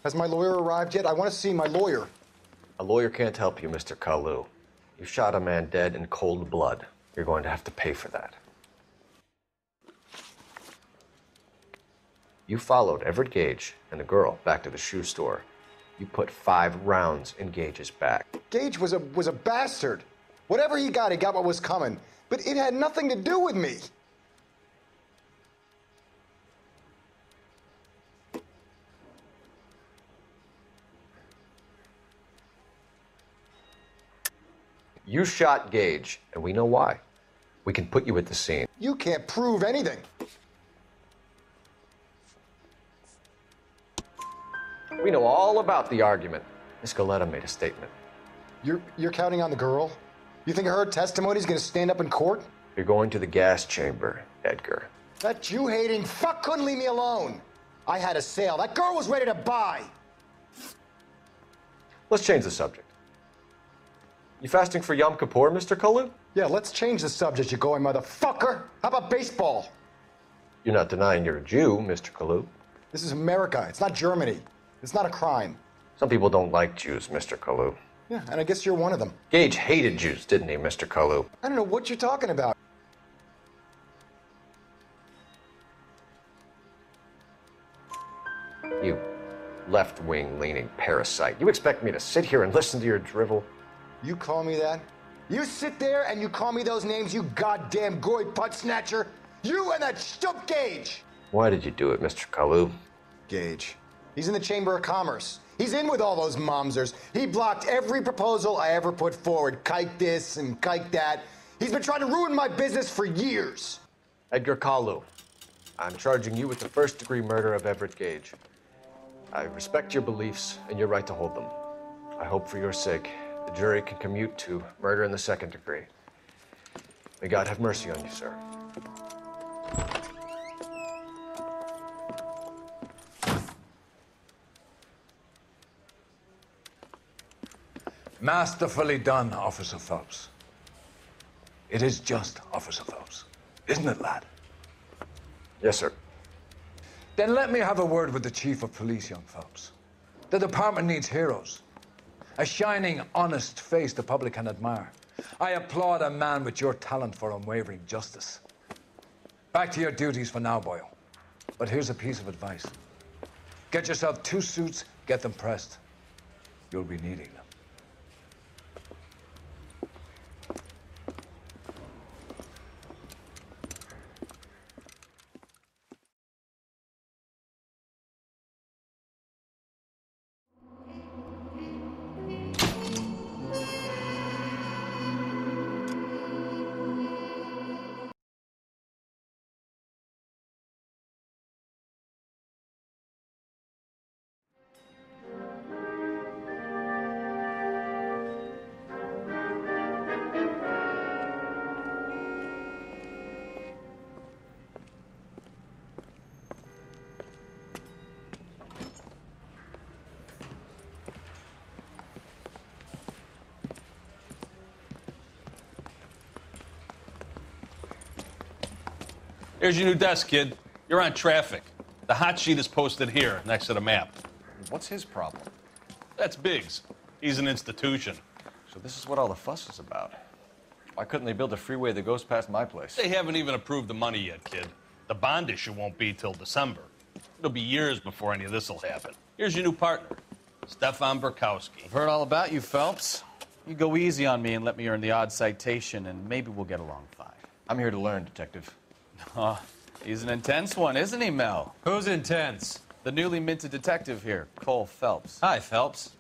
Has my lawyer arrived yet? I want to see my lawyer. A lawyer can't help you, Mr. Kooo. You shot a man dead in cold blood. You're going to have to pay for that. You followed Everett Gage and the girl back to the shoe store. You put 5 rounds in Gage's back. Gage was a bastard. Whatever he got what was coming. But it had nothing to do with me. You shot Gage, and we know why. We can put you at the scene. You can't prove anything. We know all about the argument. Miss Galetta made a statement. You're counting on the girl? You think her testimony's gonna stand up in court? You're going to the gas chamber, Edgar. That Jew-hating fuck couldn't leave me alone. I had a sale. That girl was ready to buy. Let's change the subject. You fasting for Yom Kippur, Mr. Kooo? Yeah, let's change the subject, you going motherfucker. How about baseball? You're not denying you're a Jew, Mr. Kooo. This is America. It's not Germany. It's not a crime. Some people don't like Jews, Mr. Kooo. Yeah, and I guess you're one of them. Gage hated Jews, didn't he, Mr. Kooo? I don't know what you're talking about. You left-wing leaning parasite. You expect me to sit here and listen to your drivel? You call me that? You sit there and you call me those names, you goddamn goy putt snatcher? You and that stump Gage! Why did you do it, Mr. Kooo? Gage. He's in the Chamber of Commerce. He's in with all those momsers. He blocked every proposal I ever put forward. Kike this and kike that. He's been trying to ruin my business for years. Edgar Kooo, I'm charging you with the first-degree murder of Everett Gage. I respect your beliefs and your right to hold them. I hope for your sake the jury can commute to murder in the second degree. May God have mercy on you, sir. Masterfully done, Officer Phelps. It is just Officer Phelps, isn't it, lad? Yes, sir. Then let me have a word with the Chief of Police, young Phelps. The department needs heroes. A shining, honest face the public can admire. I applaud a man with your talent for unwavering justice. Back to your duties for now, boyo. But here's a piece of advice. Get yourself 2 suits, get them pressed. You'll be needing them. Here's your new desk, kid. You're on traffic. The hot sheet is posted here, next to the map. What's his problem? That's Biggs. He's an institution. So this is what all the fuss is about. Why couldn't they build a freeway that goes past my place? They haven't even approved the money yet, kid. The bond issue won't be till December. It'll be years before any of this will happen. Here's your new partner, Stefan Burkowski. I've heard all about you, Phelps. You go easy on me and let me earn the odd citation, and maybe we'll get along fine. I'm here to learn, Detective. Oh, he's an intense one, isn't he, Mel? Who's intense? The newly minted detective here, Cole Phelps. Hi, Phelps.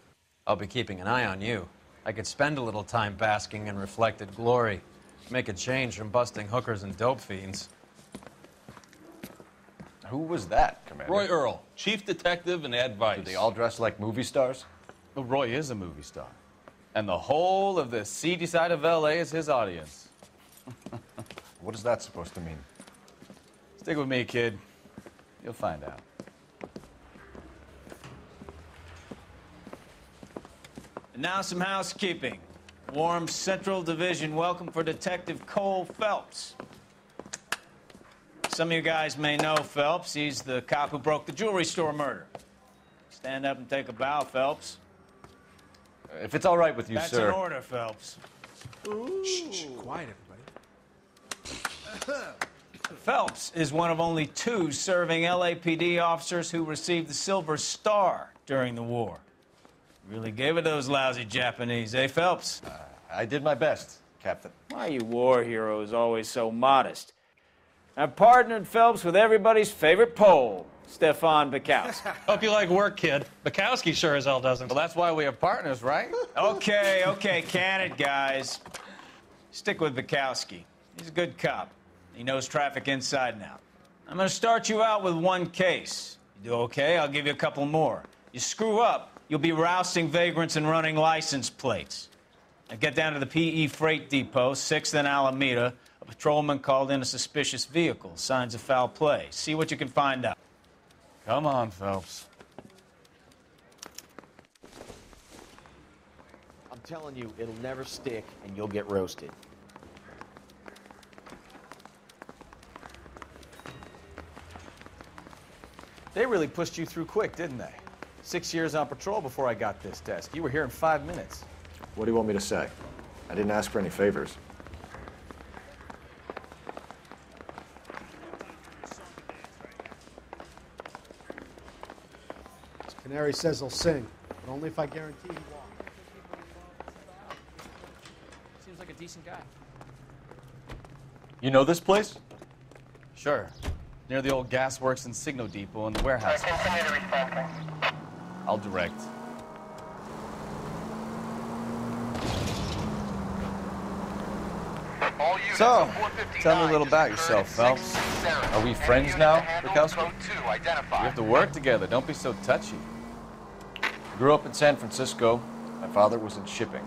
I'll be keeping an eye on you. I could spend a little time basking in reflected glory. Make a change from busting hookers and dope fiends. Who was that, Commander? Roy Earl, chief detective and advice. Do they all dress like movie stars? Well, Roy is a movie star. And the whole of the seedy side of L.A. is his audience. What is that supposed to mean? Stick with me, kid. You'll find out. And now some housekeeping. Warm Central Division welcome for Detective Cole Phelps. Some of you guys may know Phelps. He's the cop who broke the jewelry store murder. He's Stand up and take a bow, Phelps. If it's all right with you, That's sir. an order, Phelps. Shh, quiet, everybody. Phelps is one of only 2 serving LAPD officers who received the Silver Star during the war. Really gave it those lousy Japanese, eh, Phelps? I did my best, Captain. Why are you war heroes always so modest? I've partnered Phelps with everybody's favorite Pole, Stefan Bukowski. Hope you like work, kid. Bukowski sure as hell doesn't. Well, that's why we have partners, right? Okay, can it, guys. Stick with Bukowski. He's a good cop. He knows traffic inside and out. I'm gonna start you out with 1 case. You do okay, I'll give you a couple more. You screw up, you'll be rousting vagrants and running license plates. Now get down to the PE Freight Depot, 6th and Alameda. A patrolman called in a suspicious vehicle. Signs of foul play. See what you can find out. Come on, Phelps. I'm telling you, it'll never stick, and you'll get roasted. They really pushed you through quick, didn't they? 6 years on patrol before I got this desk. You were here in 5 minutes. What do you want me to say? I didn't ask for any favors. Canary says he'll sing, but only if I guarantee he won't. Seems like a decent guy. You know this place? Sure. Near the old gasworks and Signo Depot and the warehouse. I'll direct. So, tell me a little about yourself, Phelps. Are we friends now, Bukowski? We have to work together. Don't be so touchy. Grew up in San Francisco. My father was in shipping.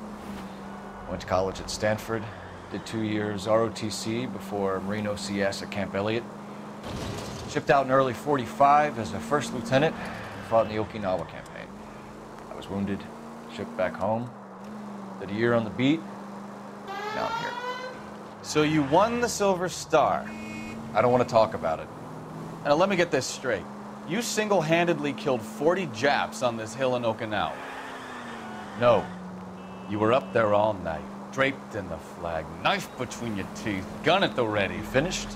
Went to college at Stanford. Did 2 years ROTC before Marine OCS at Camp Elliott. Shipped out in early '45 as a first lieutenant and fought in the Okinawa campaign. I was wounded, shipped back home. Did a year on the beat. Now I'm here. So you won the Silver Star. I don't want to talk about it. Now let me get this straight. You single-handedly killed 40 Japs on this hill in Okinawa. No. You were up there all night, draped in the flag, knife between your teeth, gun at the ready. Finished?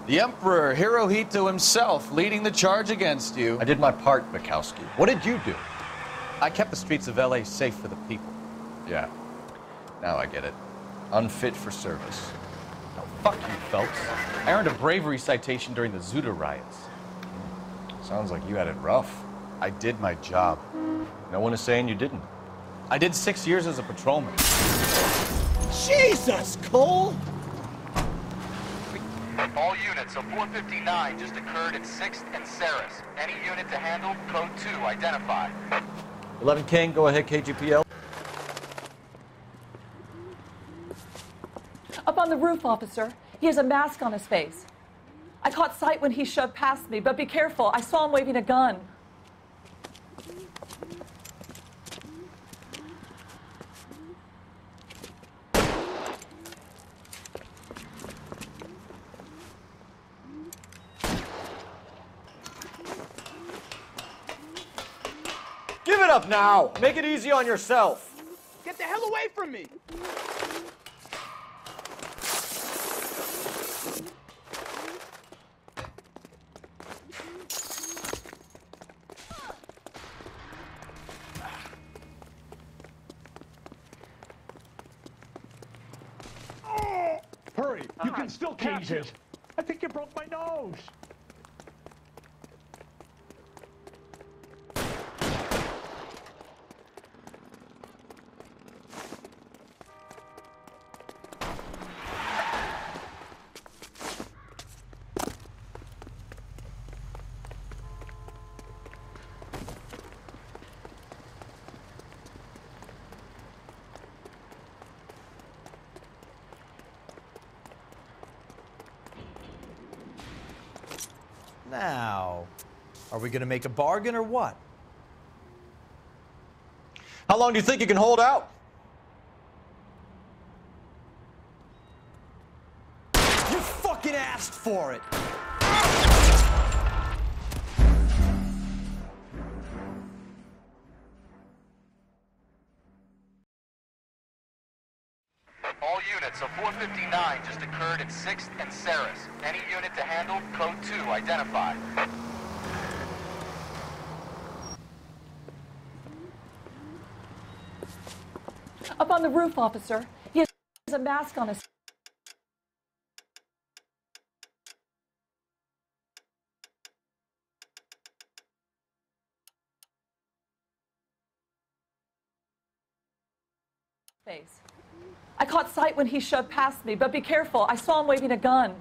The Emperor Hirohito himself leading the charge against you. I did my part, Bukowski. What did you do? I kept the streets of LA safe for the people. Yeah. Now I get it. Unfit for service. Now, fuck you, Phelps. I earned a bravery citation during the Zuda riots. Sounds like you had it rough. I did my job. No one is saying you didn't. I did 6 years as a patrolman. Jesus, Cole! All units, a 459 just occurred at 6th and Saris. Any unit to handle, code 2, identify. 11 King, go ahead, KGPL. Up on the roof, officer. He has a mask on his face. I caught sight when he shoved past me, but be careful. I saw him waving a gun. Give it up now! Make it easy on yourself! Get the hell away from me! Hurry, you can still catch it. I think you broke my nose. Now, are we gonna make a bargain or what? How long do you think you can hold out? You fucking asked for it! So 459 just occurred at 6th and Ceres. Any unit to handle, code 2 identified. Up on the roof, officer. He has a mask on his face. I caught sight when he shoved past me, but be careful. I saw him waving a gun.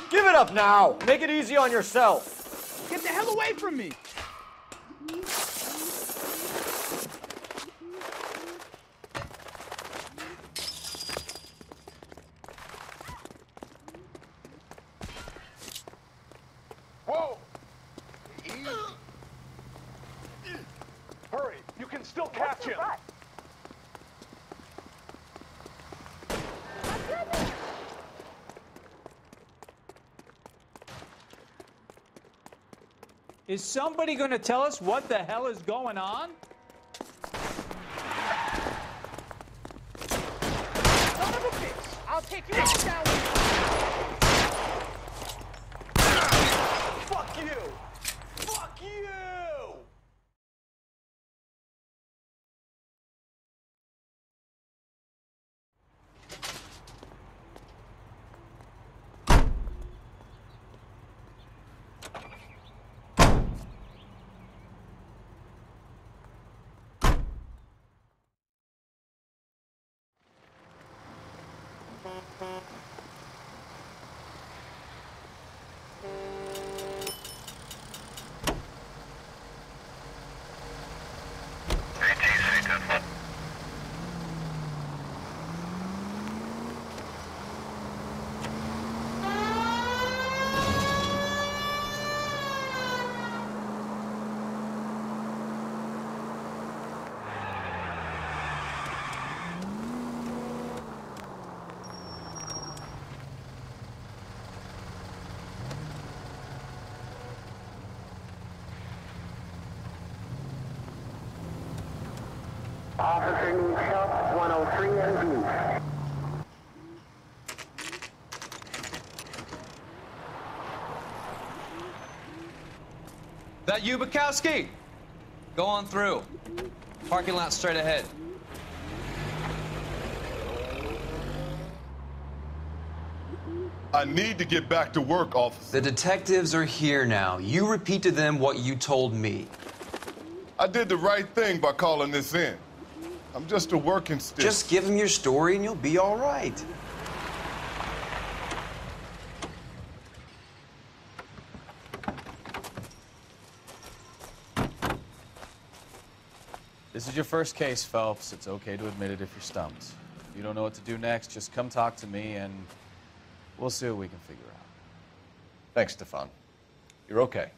Give it up now! Make it easy on yourself! Get the hell away from me! Whoa! Easy. Hurry, you can still catch him. Is somebody going to tell us what the hell is going on? Son of a bitch! I'll take you all down with you! Fuck you! Fuck you! Officer needs help, 103 in view. That you, Bukowski? Go on through. Parking lot straight ahead. I need to get back to work, officer. The detectives are here now. You repeat to them what you told me. I did the right thing by calling this in. I'm just a working stick. Just give them your story and you'll be all right. This is your first case, Phelps. It's okay to admit it if you're stumped. If you don't know what to do next, just come talk to me and we'll see what we can figure out. Thanks, Stefan. You're okay.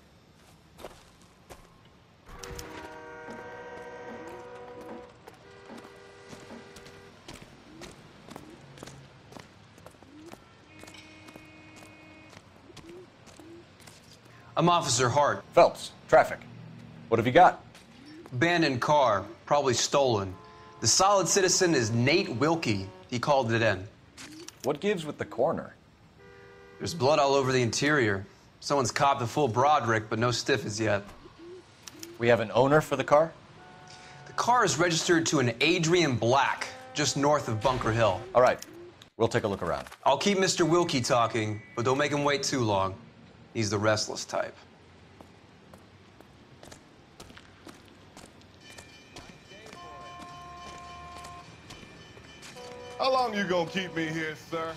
I'm Officer Hart. Phelps, traffic. What have you got? Abandoned car, probably stolen. The solid citizen is Nate Wilkie. He called it in. What gives with the coroner? There's blood all over the interior. Someone's copped a full Broderick, but no stiff as yet. We have an owner for the car? The car is registered to an Adrian Black, just north of Bunker Hill. All right, we'll take a look around. I'll keep Mr. Wilkie talking, but don't make him wait too long. He's the restless type. How long you gonna keep me here, sir?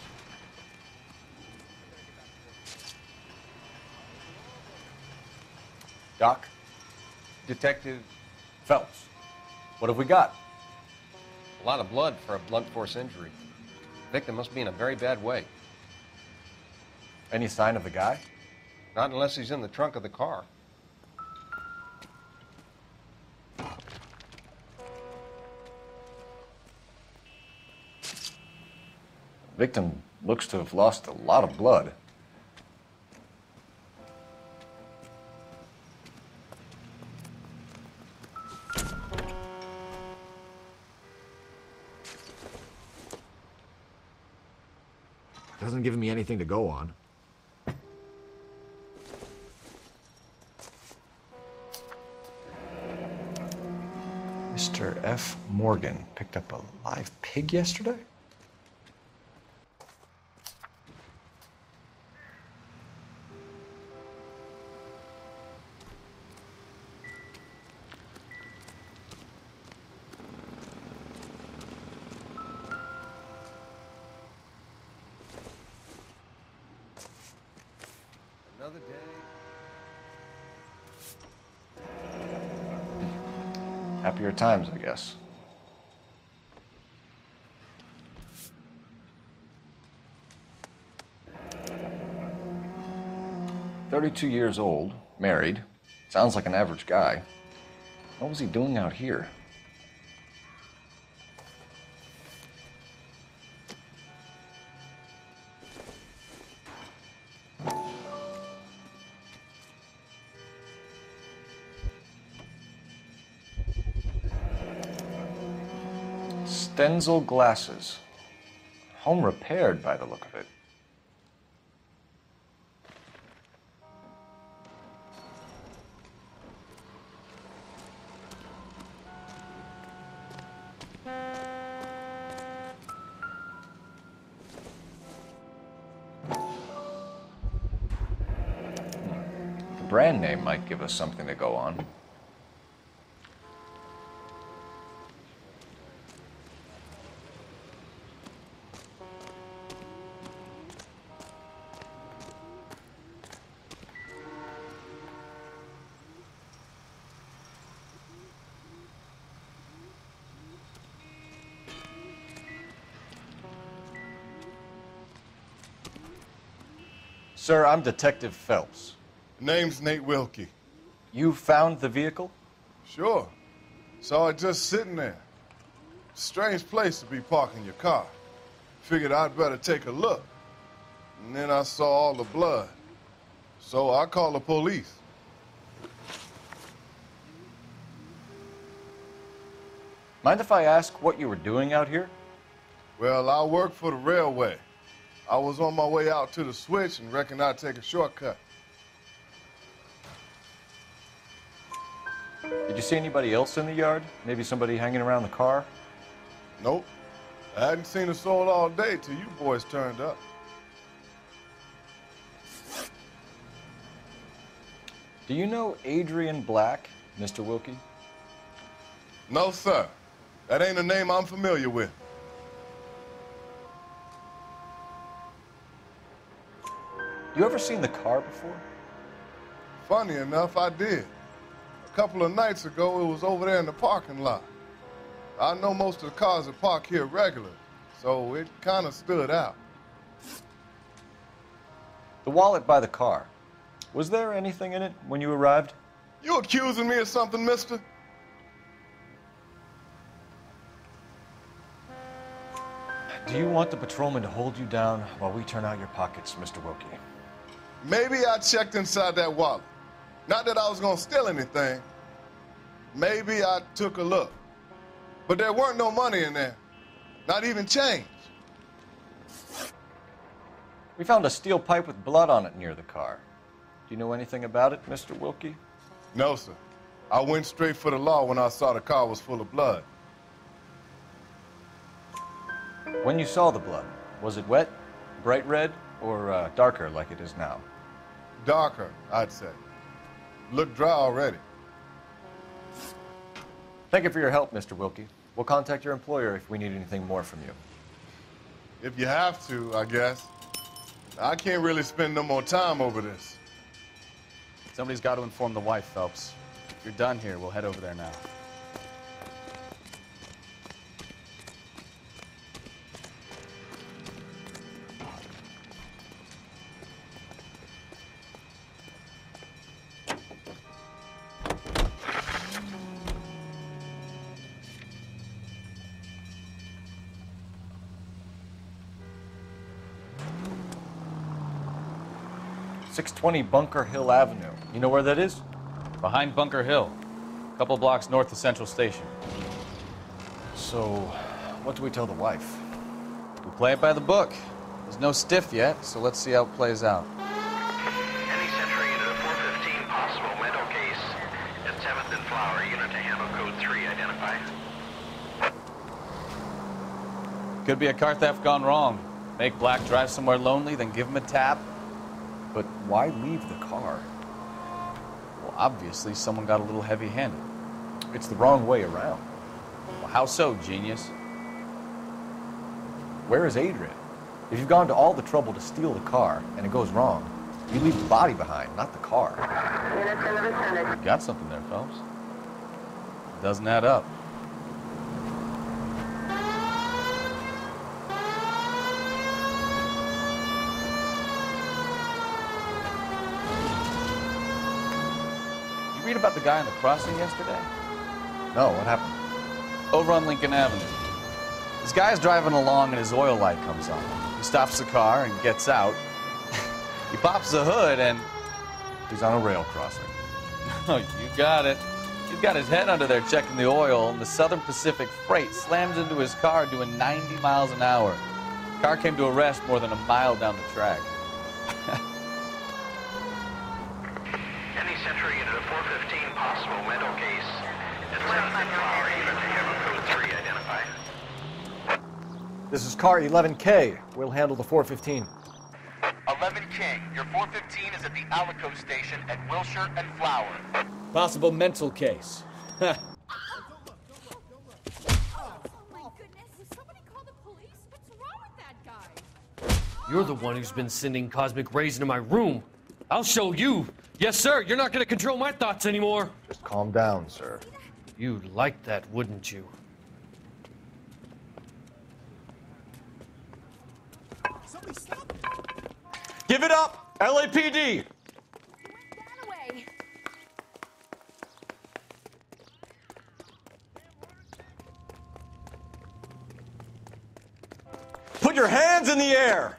Doc? Detective Phelps. What have we got? A lot of blood for a blunt force injury. The victim must be in a very bad way. Any sign of the guy? Not unless he's in the trunk of the car. Victim looks to have lost a lot of blood. Doesn't give me anything to go on. Mr. F. Morgan picked up a live pig yesterday? Another day. Happier times, I guess. "32 years old, married. Sounds like an average guy. What was he doing out here?" Stenzel glasses. Home repaired by the look of it. The brand name might give us something to go on. Sir, I'm Detective Phelps. Name's Nate Wilkie. You found the vehicle? Sure. Saw it just sitting there. Strange place to be parking your car. Figured I'd better take a look. And then I saw all the blood. So I called the police. Mind if I ask what you were doing out here? Well, I work for the railway. I was on my way out to the switch and reckoned I'd take a shortcut. Did you see anybody else in the yard? Maybe somebody hanging around the car? Nope. I hadn't seen a soul all day till you boys turned up. Do you know Adrian Black, Mr. Wilkie? No, sir. That ain't a name I'm familiar with. You ever seen the car before? Funny enough, I did. A couple of nights ago, it was over there in the parking lot. I know most of the cars that park here regularly, so it kind of stood out. The wallet by the car. Was there anything in it when you arrived? You accusing me of something, mister? Do you want the patrolman to hold you down while we turn out your pockets, Mr. Wilkie? Maybe I checked inside that wallet. Not that I was gonna steal anything. Maybe I took a look. But there weren't no money in there. Not even change. We found a steel pipe with blood on it near the car. Do you know anything about it, Mr. Wilkie? No, sir. I went straight for the law when I saw the car was full of blood. When you saw the blood, was it wet, bright red, or darker like it is now? Darker, I'd say. Looked dry already. Thank you for your help, Mr. Wilkie. We'll contact your employer if we need anything more from you. If you have to, I guess. I can't really spend no more time over this. Somebody's got to inform the wife, Phelps. If you're done here, we'll head over there now. 620 Bunker Hill Avenue. You know where that is? Behind Bunker Hill. A couple blocks north of Central Station. So, what do we tell the wife? We play it by the book. There's no stiff yet, so let's see how it plays out. Any Century unit of 415 possible mental case at 7th and Flower unit to handle code 3 identify. Could be a car theft gone wrong. Make Black drive somewhere lonely, then give him a tap. But why leave the car? Well, obviously someone got a little heavy-handed. It's the wrong way around. Well, how so, genius? Where is Adrian? If you've gone to all the trouble to steal the car and it goes wrong, you leave the body behind, not the car. You got something there, Phelps. It doesn't add up. You read about the guy on the crossing yesterday? No, what happened? Over on Lincoln Avenue. This guy's driving along and his oil light comes on. He stops the car and gets out. He pops the hood and... He's on a rail crossing. Oh, you got it. He's got his head under there checking the oil, and the Southern Pacific Freight slams into his car doing 90 miles an hour. The car came to a rest more than a mile down the track. Any Century unit of 415 possible mental case at 7th and Flower unit to handle code 3 identify. This is car 11K. We'll handle the 415. 11 King, your 415 is at the Alico station at Wilshire and Flower. Possible mental case. You're the one who's been sending cosmic rays into my room. I'll show you. Yes, sir. You're not going to control my thoughts anymore. Just calm down, sir. You'd like that, wouldn't you? Give it up! LAPD! Put your hands in the air!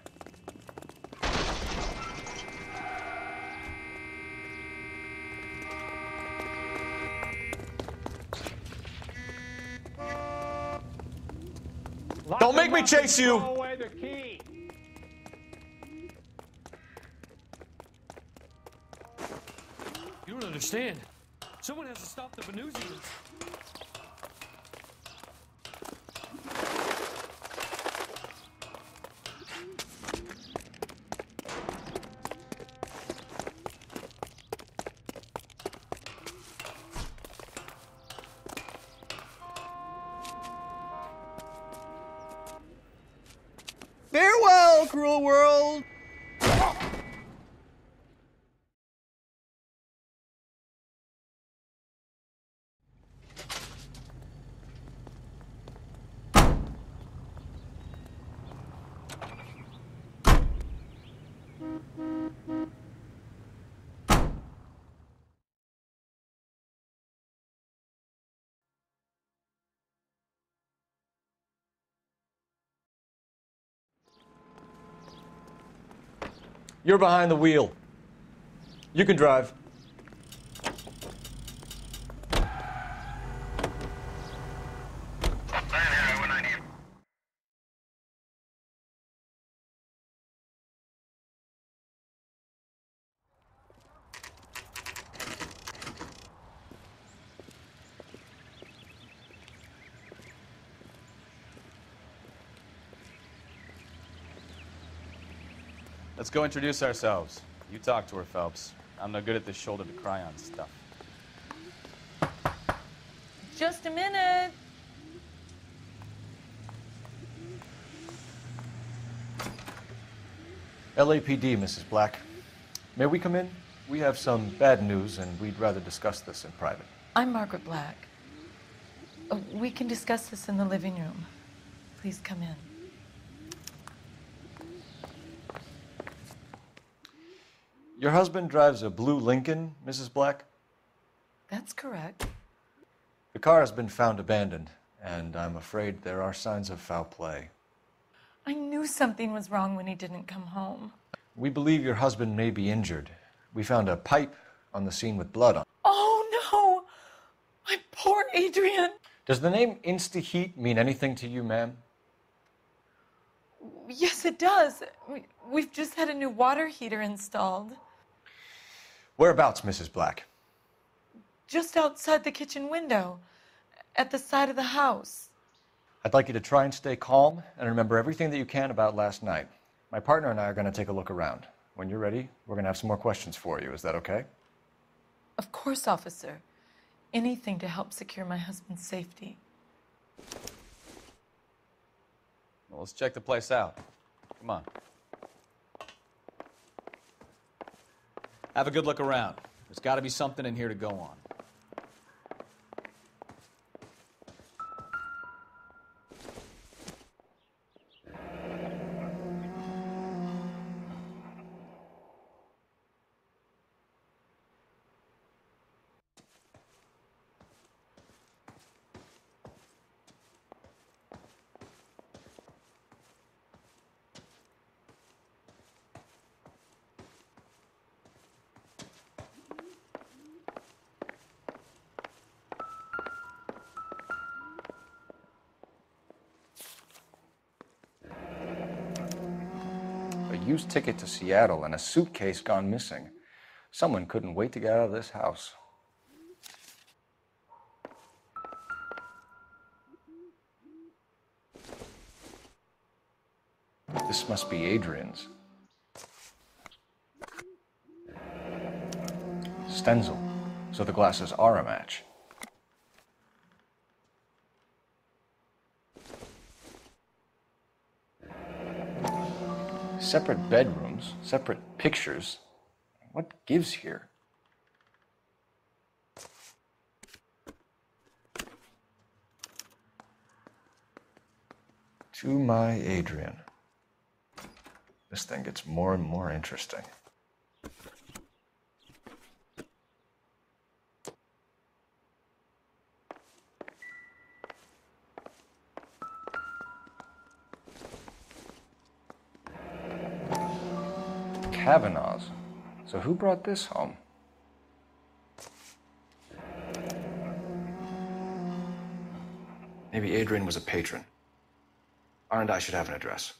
Don't make me chase you! Throw away the key. You don't understand. Someone has to stop the Venusians. Farewell, cruel world! You're behind the wheel. You can drive. Let's go introduce ourselves. You talk to her, Phelps. I'm no good at this shoulder to cry on stuff. Just a minute. LAPD, Mrs. Black. May we come in? We have some bad news, and we'd rather discuss this in private. I'm Margaret Black. We can discuss this in the living room. Please come in. Your husband drives a blue Lincoln, Mrs. Black? That's correct. The car has been found abandoned, and I'm afraid there are signs of foul play. I knew something was wrong when he didn't come home. We believe your husband may be injured. We found a pipe on the scene with blood on it. Oh, no! My poor Adrian. Does the name Insta-Heat mean anything to you, ma'am? Yes, it does. We've just had a new water heater installed. Whereabouts, Mrs. Black? Just outside the kitchen window, at the side of the house. I'd like you to try and stay calm and remember everything that you can about last night. My partner and I are going to take a look around. When you're ready, we're going to have some more questions for you. Is that okay? Of course, officer. Anything to help secure my husband's safety. Well, let's check the place out. Come on. Have a good look around. There's got to be something in here to go on. A used ticket to Seattle and a suitcase gone missing. Someone couldn't wait to get out of this house. This must be Adrian's. Stenzel. So the glasses are a match. Separate bedrooms, separate pictures. What gives here? To my Adrian. This thing gets more and more interesting. Kavanaugh's. So who brought this home? Maybe Adrian was a patron. R&I should have an address.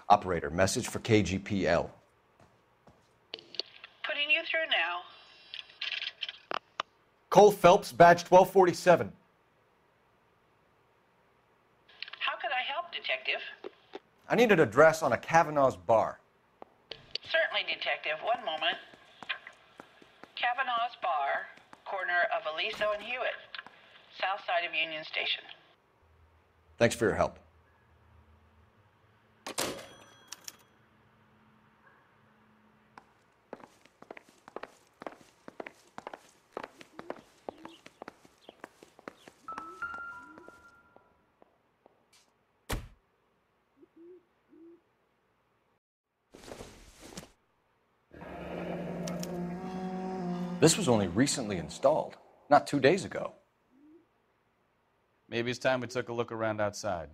Operator, message for KGPL. Putting you through now. Cole Phelps, badge 1247. How could I help, Detective? I need an address on a Kavanaugh's bar. Certainly, Detective. One moment. Kavanaugh's Bar, corner of Aliso and Hewitt, south side of Union Station. Thanks for your help. This was only recently installed, not 2 days ago. Maybe it's time we took a look around outside.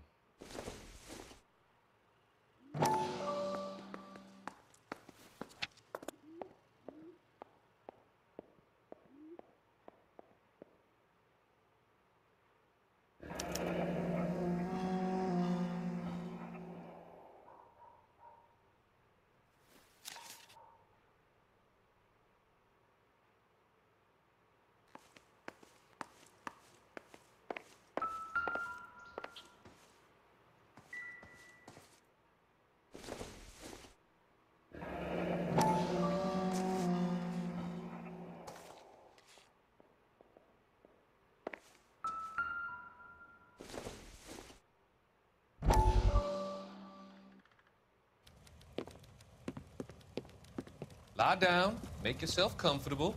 Lie down, make yourself comfortable.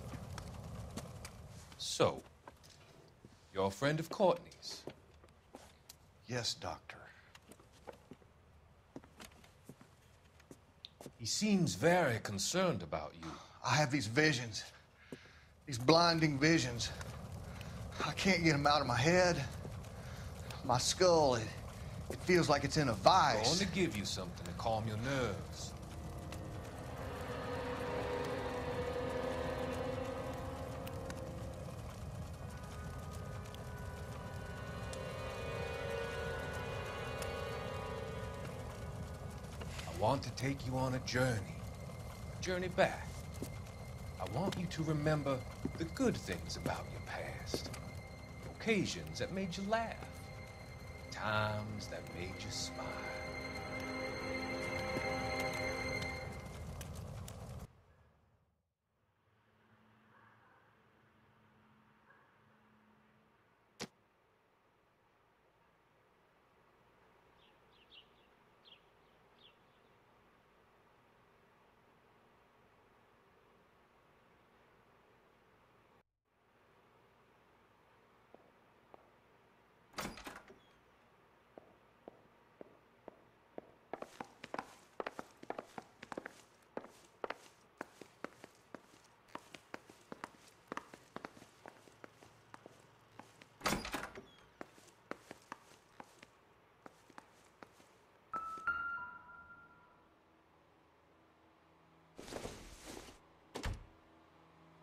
So, you're a friend of Courtney's? Yes, Doctor. He seems very concerned about you. I have these visions, these blinding visions. I can't get them out of my head. My skull, it feels like it's in a I'm vice. going to give you something to calm your nerves. I want to take you on a journey back. I want you to remember the good things about your past, occasions that made you laugh, times that made you smile.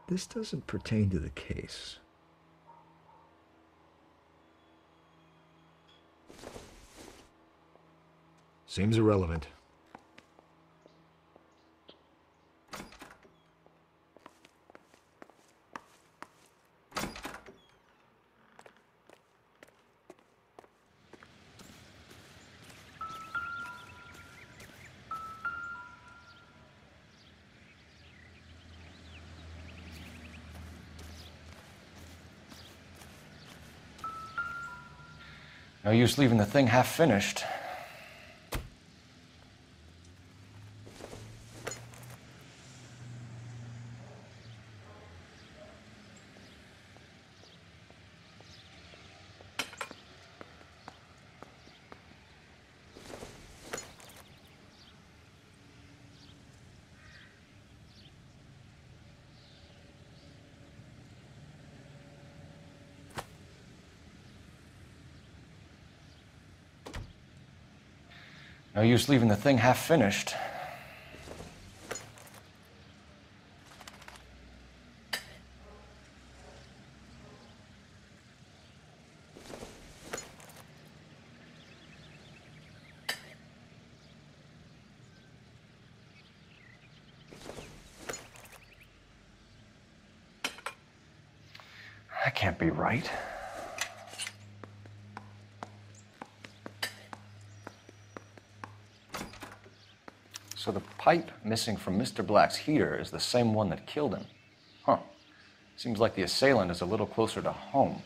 This doesn't pertain to the case. Seems irrelevant. No use leaving the thing half finished. No use leaving the thing half finished. That can't be right. So the pipe missing from Mr. Black's heater is the same one that killed him. Huh. Seems like the assailant is a little closer to home.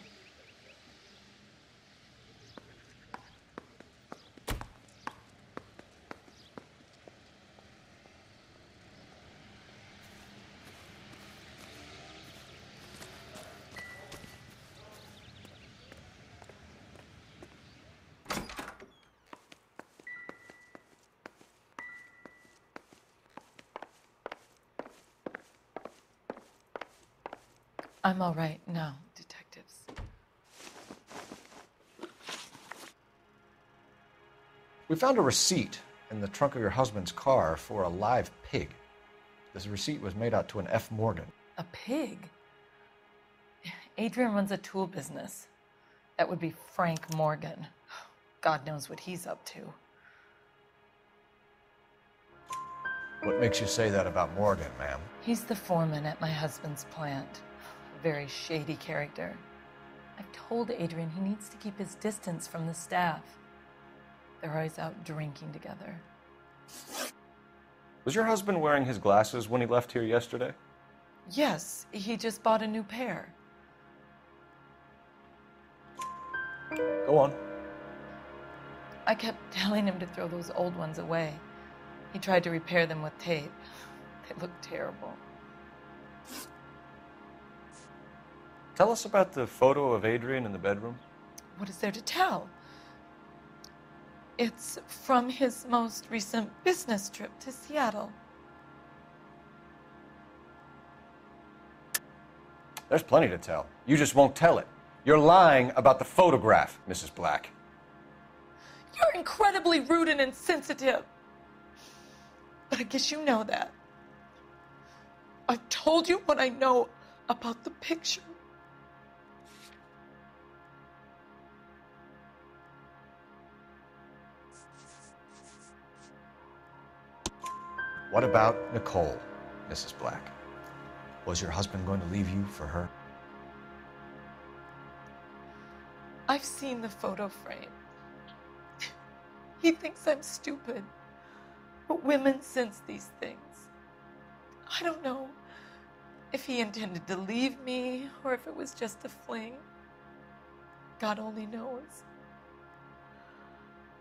I'm all right now, detectives. We found a receipt in the trunk of your husband's car for a live pig. This receipt was made out to an F. Morgan. A pig? Adrian runs a tool business. That would be Frank Morgan. God knows what he's up to. What makes you say that about Morgan, ma'am? He's the foreman at my husband's plant. A very shady character. I've told Adrian he needs to keep his distance from the staff. They're always out drinking together. Was your husband wearing his glasses when he left here yesterday? Yes, he just bought a new pair. Go on. I kept telling him to throw those old ones away. He tried to repair them with tape. They look terrible. Tell us about the photo of Adrian in the bedroom. What is there to tell? It's from his most recent business trip to Seattle. There's plenty to tell. You just won't tell it. You're lying about the photograph, Mrs. Black. You're incredibly rude and insensitive. But I guess you know that. I've told you what I know about the picture. What about Nicole, Mrs. Black? Was your husband going to leave you for her? I've seen the photo frame. He thinks I'm stupid. But women sense these things. I don't know if he intended to leave me or if it was just a fling. God only knows.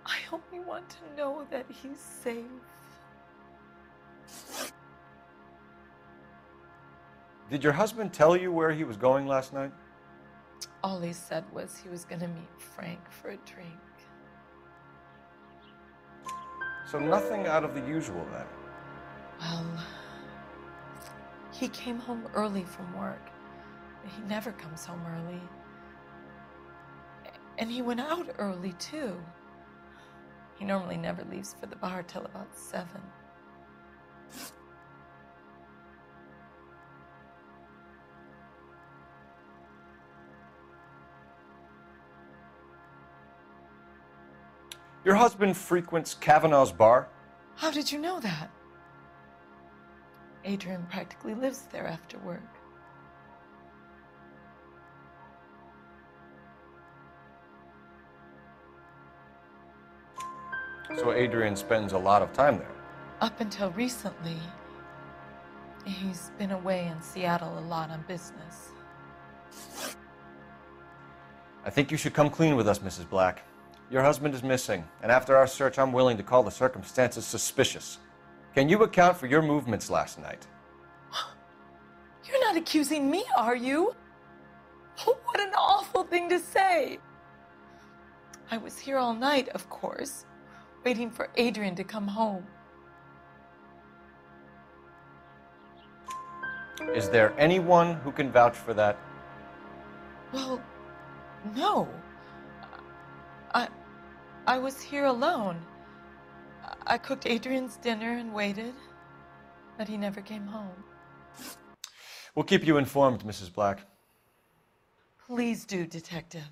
I only want to know that he's safe. Did your husband tell you where he was going last night? All he said was he was going to meet Frank for a drink. So nothing out of the usual then? Well, he came home early from work. He never comes home early. And he went out early, too. He normally never leaves for the bar till about 7. Your husband frequents Kavanaugh's bar? How did you know that? Adrian practically lives there after work. So Adrian spends a lot of time there? Up until recently, he's been away in Seattle a lot on business. I think you should come clean with us, Mrs. Black. Your husband is missing, and after our search, I'm willing to call the circumstances suspicious. Can you account for your movements last night? You're not accusing me, are you? What an awful thing to say. I was here all night, of course, waiting for Adrian to come home. Is there anyone who can vouch for that? Well, no. I was here alone. I cooked Adrian's dinner and waited, but he never came home. We'll keep you informed, Mrs. Black. Please do, Detective.